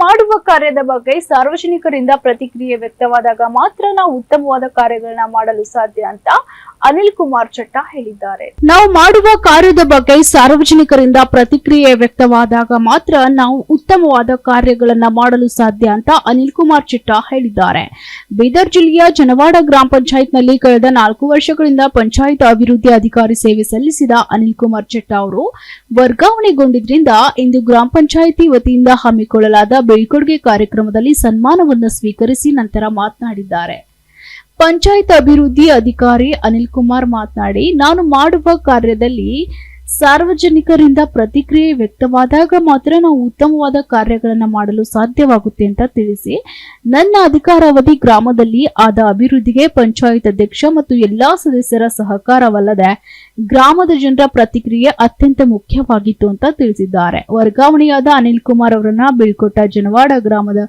ಮಾಡುವ ಕಾರ್ಯದ ಬಗ್ಗೆ ಸಾರ್ವಜನಿಕರಿಂದ ಪ್ರತಿಕ್ರಿಯೆ ವ್ಯಕ್ತವಾದಾಗ ಮಾತ್ರ ನಾವು ಉತ್ತಮವಾದ ಕಾರ್ಯಗಳನ್ನ ಮಾಡಲು ಸಾಧ್ಯ ಅಂತ ಅನಿಲ್ ಕುಮಾರ್ ಚಟ್ಟಾ ಹೇಳಿದ್ದಾರೆ. ನಾವು ಮಾಡುವ ಕಾರ್ಯದ ಬಗ್ಗೆ ಸಾರ್ವಜನಿಕರಿಂದ ಪ್ರತಿಕ್ರಿಯೆ ವ್ಯಕ್ತವಾದಾಗ ಮಾತ್ರ ನಾವು ಉತ್ತಮವಾದ ಕಾರ್ಯಗಳನ್ನ ಮಾಡಲು ಸಾಧ್ಯ ಅಂತ ಅನಿಲ್ ಕುಮಾರ್ ಚಟ್ಟಾ ಹೇಳಿದ್ದಾರೆ. ಬೀದರ್ ಜಿಲ್ಲೆಯ ಜನವಾಡ ಗ್ರಾಮ ಪಂಚಾಯತ್ನಲ್ಲಿ ಕಳೆದ 4 ವರ್ಷಗಳಿಂದ ಪಂಚಾಯತ್ ಅಭಿವೃದ್ಧಿ ಅಧಿಕಾರಿ ಸೇವೆ ಸಲ್ಲಿಸಿದ ಅನಿಲ್ ಕುಮಾರ್ ಚಟ್ಟಾ ಅವರು ವರ್ಗಾವಣೆಗೊಂಡಿದ್ದರಿಂದ ಇಂದು ಗ್ರಾಮ ಪಂಚಾಯಿತಿ ವತಿಯಿಂದ ಹಮ್ಮಿಕೊಳ್ಳಲಾದ ಬೀಳ್ಕೊಡುಗೆ ಕಾರ್ಯಕ್ರಮದಲ್ಲಿ ಸನ್ಮಾನವನ್ನು ಸ್ವೀಕರಿಸಿ ನಂತರ ಮಾತನಾಡಿದ್ದಾರೆ. ಪಂಚಾಯತ್ ಅಭಿವೃದ್ಧಿ ಅಧಿಕಾರಿ ಅನಿಲ್ ಕುಮಾರ್ ಮಾತನಾಡಿ, ನಾನು ಮಾಡುವ ಕಾರ್ಯದಲ್ಲಿ ಸಾರ್ವಜನಿಕರಿಂದ ಪ್ರತಿಕ್ರಿಯೆ ವ್ಯಕ್ತವಾದಾಗ ಮಾತ್ರ ನಾವು ಉತ್ತಮವಾದ ಕಾರ್ಯಗಳನ್ನು ಮಾಡಲು ಸಾಧ್ಯವಾಗುತ್ತೆ ಅಂತ ತಿಳಿಸಿ, ನನ್ನ ಅಧಿಕಾರಾವಧಿ ಗ್ರಾಮದಲ್ಲಿ ಆದ ಅಭಿವೃದ್ಧಿಗೆ ಪಂಚಾಯತ್ ಅಧ್ಯಕ್ಷ ಮತ್ತು ಎಲ್ಲಾ ಸದಸ್ಯರ ಸಹಕಾರವಲ್ಲದೆ ಗ್ರಾಮದ ಜನರ ಪ್ರತಿಕ್ರಿಯೆ ಅತ್ಯಂತ ಮುಖ್ಯವಾಗಿತ್ತು ಅಂತ ತಿಳಿಸಿದ್ದಾರೆ. ವರ್ಗಾವಣೆಯಾದ ಅನಿಲ್ ಕುಮಾರ್ ಅವರನ್ನ ಬೀಳ್ಕೊಟ್ಟ ಜನವಾಡ ಗ್ರಾಮದ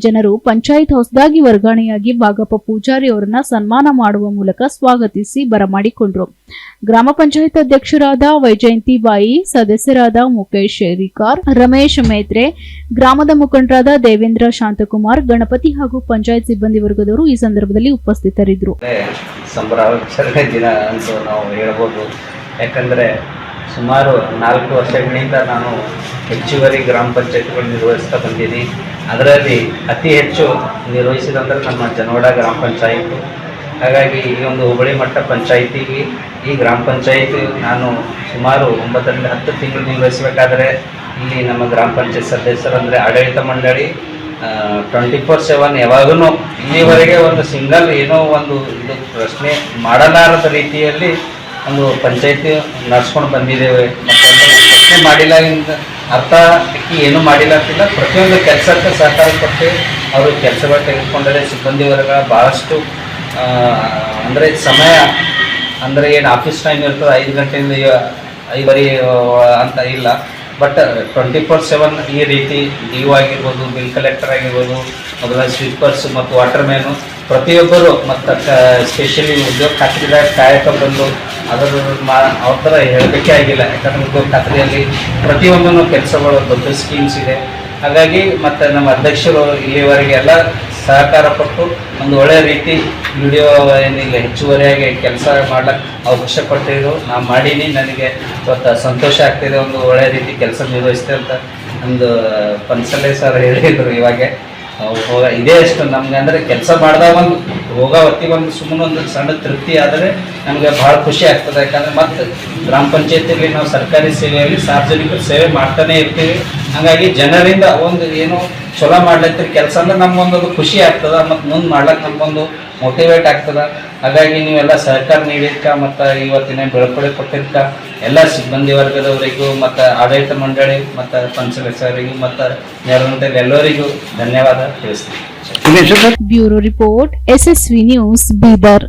ಜನರು ಪಂಚಾಯತ್ ಹೊಸದಾಗಿ ವರ್ಗಾವಣೆಯಾಗಿ ಬಾಗಪ್ಪ ಪೂಜಾರಿ ಅವರನ್ನ ಸನ್ಮಾನ ಮಾಡುವ ಮೂಲಕ ಸ್ವಾಗತಿಸಿ ಬರಮಾಡಿಕೊಂಡರು. ಗ್ರಾಮ ಪಂಚಾಯತ್ ಅಧ್ಯಕ್ಷರಾದ ವೈಜಯಂತಿ ಬಾಯಿ, ಸದಸ್ಯರಾದ ಮುಖೇಶ್ ಶೇರಿಕಾರ್, ರಮೇಶ್ ಮೇತ್ರೆ, ಗ್ರಾಮದ ಮುಖಂಡರಾದ ದೇವೇಂದ್ರ ಶಾಂತಕುಮಾರ್, ಗಣಪತಿ ಹಾಗೂ ಪಂಚಾಯತ್ ಸಿಬ್ಬಂದಿ ವರ್ಗದವರು ಈ ಸಂದರ್ಭದಲ್ಲಿ ಉಪಸ್ಥಿತರಿದ್ದರು. ಸಂಭ್ರಮಾಚರಣೆ ದಿನ ಅಂತ ನಾವು ಹೇಳ್ಬೋದು. ಯಾಕಂದರೆ ಸುಮಾರು 4 ವರ್ಷಗಳಿಂದ ನಾನು ಹೆಚ್ಚುವರಿ ಗ್ರಾಮ ಪಂಚಾಯತ್ಗಳು ನಿರ್ವಹಿಸ್ತಾ ಬಂದೀನಿ. ಅದರಲ್ಲಿ ಅತಿ ಹೆಚ್ಚು ನಿರ್ವಹಿಸಿದಂದ್ರೆ ನಮ್ಮ ಜನವಾಡ ಗ್ರಾಮ ಪಂಚಾಯಿತು. ಹಾಗಾಗಿ ಈ ಒಂದು ಹೋಬಳಿ ಮಟ್ಟ ಪಂಚಾಯಿತಿಗೆ ಈ ಗ್ರಾಮ ಪಂಚಾಯಿತಿ ನಾನು ಸುಮಾರು 9 ರಿಂದ 10 ತಿಂಗಳು ನಿರ್ವಹಿಸಬೇಕಾದ್ರೆ ಇಲ್ಲಿ ನಮ್ಮ ಗ್ರಾಮ ಪಂಚಾಯತ್ ಸದಸ್ಯರಂದರೆ ಆಡಳಿತ ಮಂಡಳಿ 24/7 ಯಾವಾಗೂ ಇಲ್ಲಿವರೆಗೆ ಒಂದು ಸಿಂಗಲ್ ಏನೋ ಒಂದು ಇದು ಪ್ರಶ್ನೆ ಮಾಡಲಾರದ ರೀತಿಯಲ್ಲಿ ಒಂದು ಪಂಚಾಯತಿ ನಡ್ಸ್ಕೊಂಡು ಬಂದಿದ್ದೇವೆ. ಮತ್ತು ಪ್ರಶ್ನೆ ಮಾಡಿಲ್ಲ ಅರ್ಥ ಏನೂ ಮಾಡಿಲ್ಲ ಅಂತಿಲ್ಲ. ಪ್ರತಿಯೊಂದು ಕೆಲಸಕ್ಕೆ ಸಹಕಾರ ಕೊಟ್ಟು ಅವರು ಕೆಲಸಗಳು ತೆಗೆದುಕೊಂಡರೆ ಸಿಬ್ಬಂದಿ ವರ್ಗ ಭಾಳಷ್ಟು ಅಂದರೆ ಸಮಯ ಅಂದರೆ ಏನು ಆಫೀಸ್ ಟೈಮ್ ಇರ್ತದೆ 5 ಗಂಟೆಯಿಂದ 5:30 ಅಂತ ಇಲ್ಲ. ಬಟ್ 24/7 ಈ ರೀತಿ ಡಿಒ ಆಗಿರ್ಬೋದು, ಬಿಲ್ ಕಲೆಕ್ಟರ್ ಆಗಿರ್ಬೋದು, ಮೊದಲ ಸ್ವೀಪರ್ಸ್ ಮತ್ತು ವಾಟರ್ ಮ್ಯಾನು ಪ್ರತಿಯೊಬ್ಬರು ಮತ್ತು ಸ್ಪೆಷಲಿ ಉದ್ಯೋಗ ಖಾತ್ರಿದಾಗ ಕಾಯಕ ಬಂದು ಅದರ ಅವ್ರ ಥರ ಹೇಳಬೇಕೇ ಆಗಿಲ್ಲ. ಯಾಕಂದರೆ ಉದ್ಯೋಗ ಖಾತ್ರಿಯಲ್ಲಿ ಪ್ರತಿಯೊಂದೂ ಕೆಲಸಗಳು ದೊಡ್ಡ ಸ್ಕೀಮ್ಸ್ ಇದೆ. ಹಾಗಾಗಿ ಮತ್ತು ನಮ್ಮ ಅಧ್ಯಕ್ಷರು ಇಲ್ಲಿವರೆಗೆ ಎಲ್ಲ ಸಹಕಾರ ಕೊಟ್ಟು ಒಂದು ಒಳ್ಳೆಯ ರೀತಿ ವಿಡಿಯೋ ಏನಿಲ್ಲ ಹೆಚ್ಚುವರಿಯಾಗಿ ಕೆಲಸ ಮಾಡ್ಲಿಕ್ಕೆ ಅವಕಾಶ ಕೊಟ್ಟಿದ್ರು. ನಾನು ಮಾಡೀನಿ, ನನಗೆ ಇವತ್ತು ಸಂತೋಷ ಆಗ್ತಿದೆ. ಒಂದು ಒಳ್ಳೆಯ ರೀತಿ ಕೆಲಸ ನಿರ್ವಹಿಸ್ತೆ ಅಂತ ಒಂದು ಪನ್ಸಲೆ ಸರ್ ಹೇಳಿದರು. ಇವಾಗ ಇದೇ ಅಷ್ಟು ನಮ್ಗೆ ಅಂದರೆ ಕೆಲಸ ಮಾಡಿದಾಗ ಒಂದು ಹೋಗೋ ಹೊತ್ತಿಗೆ ಒಂದು ಸುಮ್ಮನೆ ಒಂದು ಸಣ್ಣ ತೃಪ್ತಿ ಆದರೆ ನಮಗೆ ಭಾಳ ಖುಷಿ ಆಗ್ತದೆ. ಯಾಕಂದರೆ ಮತ್ತು ಗ್ರಾಮ ಪಂಚಾಯತಿಯಲ್ಲಿ ನಾವು ಸರ್ಕಾರಿ ಸೇವೆಯಲ್ಲಿ ಸಾರ್ವಜನಿಕರ ಸೇವೆ ಮಾಡ್ತಾನೆ ಇರ್ತೀವಿ. ಹಾಗಾಗಿ ಜನರಿಂದ ಒಂದು ಏನೋ ಚಲೋ ಮಾಡ್ಲತ್ತೀರಿ ಕೆಲಸ ಅಂದ್ರೆ ನಮ್ಗೊಂದು ಖುಷಿ ಆಗ್ತದೆ ಮತ್ತು ಮುಂದೆ ಮಾಡ್ಲಿಕ್ಕೆ ನಮಗೊಂದು ಮೋಟಿವೇಟ್ ಆಗ್ತದೆ. ಹಾಗಾಗಿ ನೀವೆಲ್ಲ ಸಹಕಾರ ನೀಡಿದ್ಕ ಮತ್ತು ಇವತ್ತಿನ ಬೆಳ್ಕೊಡೆ ಕೊಟ್ಟಿದ್ಕ ಎಲ್ಲ ಸಿಬ್ಬಂದಿ ವರ್ಗದವರಿಗೂ ಮತ್ತು ಆಡಳಿತ ಮಂಡಳಿ ಮತ್ತು ಪಂಚಾಯತ್ವರಿಗೂ ಮತ್ತು ನೆರವಂತರಿಗೆ ಎಲ್ಲರಿಗೂ ಧನ್ಯವಾದ ತಿಳಿಸ್ತೀನಿ. Bureau report, SSV news, Bidar.